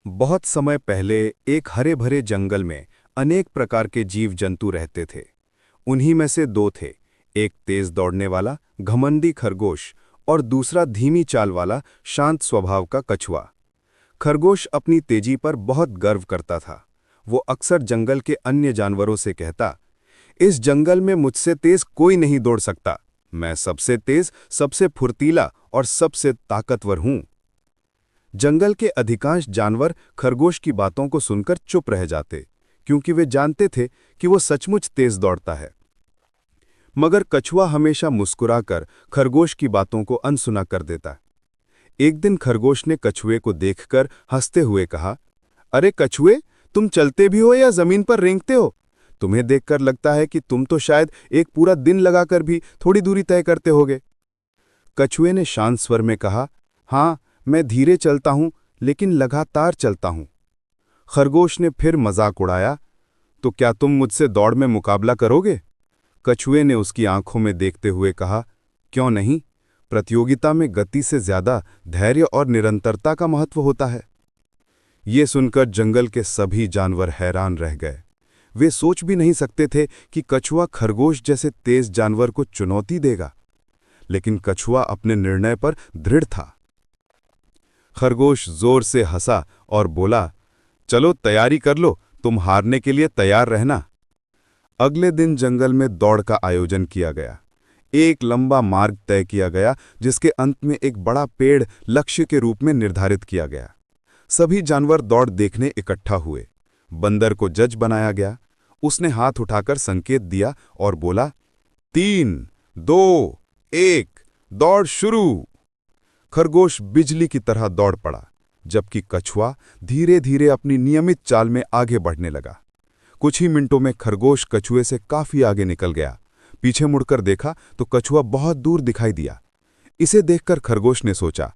बहुत समय पहले एक हरे भरे जंगल में अनेक प्रकार के जीव जंतु रहते थे। उन्हीं में से दो थे, एक तेज दौड़ने वाला घमंडी खरगोश और दूसरा धीमी चाल वाला शांत स्वभाव का कछुआ। खरगोश अपनी तेजी पर बहुत गर्व करता था। वो अक्सर जंगल के अन्य जानवरों से कहता, इस जंगल में मुझसे तेज कोई नहीं दौड़ सकता। मैं सबसे तेज, सबसे फुर्तीला और सबसे ताकतवर हूं। जंगल के अधिकांश जानवर खरगोश की बातों को सुनकर चुप रह जाते, क्योंकि वे जानते थे कि वो सचमुच तेज दौड़ता है। मगर कछुआ हमेशा मुस्कुराकर खरगोश की बातों को अनसुना कर देता। एक दिन खरगोश ने कछुए को देखकर हंसते हुए कहा, अरे कछुए, तुम चलते भी हो या जमीन पर रेंगते हो? तुम्हें देखकर लगता है कि तुम तो शायद एक पूरा दिन लगाकर भी थोड़ी दूरी तय करते होगे। कछुए ने शांत स्वर में कहा, हाँ, मैं धीरे चलता हूं, लेकिन लगातार चलता हूं। खरगोश ने फिर मजाक उड़ाया, तो क्या तुम मुझसे दौड़ में मुकाबला करोगे? कछुए ने उसकी आंखों में देखते हुए कहा, क्यों नहीं? प्रतियोगिता में गति से ज्यादा धैर्य और निरंतरता का महत्व होता है। ये सुनकर जंगल के सभी जानवर हैरान रह गए। वे सोच भी नहीं सकते थे कि कछुआ खरगोश जैसे तेज जानवर को चुनौती देगा। लेकिन कछुआ अपने निर्णय पर दृढ़ था। खरगोश जोर से हंसा और बोला, चलो तैयारी कर लो, तुम हारने के लिए तैयार रहना। अगले दिन जंगल में दौड़ का आयोजन किया गया। एक लंबा मार्ग तय किया गया, जिसके अंत में एक बड़ा पेड़ लक्ष्य के रूप में निर्धारित किया गया। सभी जानवर दौड़ देखने इकट्ठा हुए। बंदर को जज बनाया गया। उसने हाथ उठाकर संकेत दिया और बोला, 3, 2, 1, दौड़ शुरू। खरगोश बिजली की तरह दौड़ पड़ा, जबकि कछुआ धीरे धीरे अपनी नियमित चाल में आगे बढ़ने लगा। कुछ ही मिनटों में खरगोश कछुए से काफी आगे निकल गया। पीछे मुड़कर देखा तो कछुआ बहुत दूर दिखाई दिया। इसे देखकर खरगोश ने सोचा,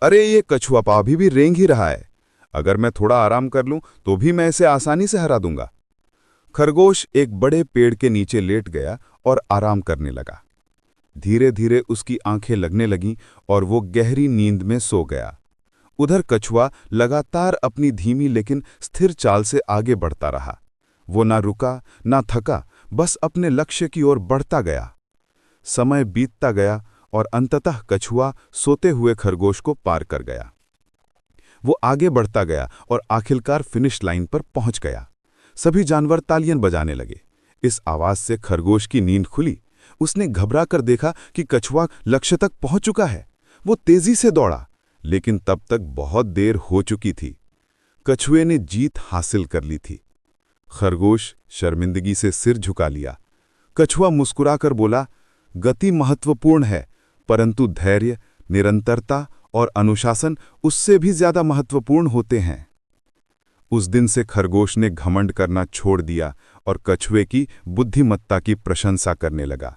अरे ये कछुआ पा अभी भी रेंग ही रहा है। अगर मैं थोड़ा आराम कर लूं तो भी मैं इसे आसानी से हरा दूंगा। खरगोश एक बड़े पेड़ के नीचे लेट गया और आराम करने लगा। धीरे धीरे उसकी आंखें लगने लगीं और वो गहरी नींद में सो गया। उधर कछुआ लगातार अपनी धीमी लेकिन स्थिर चाल से आगे बढ़ता रहा। वो ना रुका ना थका, बस अपने लक्ष्य की ओर बढ़ता गया। समय बीतता गया और अंततः कछुआ सोते हुए खरगोश को पार कर गया। वो आगे बढ़ता गया और आखिरकार फिनिश लाइन पर पहुंच गया। सभी जानवर तालियां बजाने लगे। इस आवाज से खरगोश की नींद खुली। उसने घबरा कर देखा कि कछुआ लक्ष्य तक पहुंच चुका है। वो तेजी से दौड़ा, लेकिन तब तक बहुत देर हो चुकी थी। कछुए ने जीत हासिल कर ली थी। खरगोश शर्मिंदगी से सिर झुका लिया। कछुआ मुस्कुराकर बोला, गति महत्वपूर्ण है, परंतु धैर्य, निरंतरता और अनुशासन उससे भी ज्यादा महत्वपूर्ण होते हैं। उस दिन से खरगोश ने घमंड करना छोड़ दिया और कछुए की बुद्धिमत्ता की प्रशंसा करने लगा।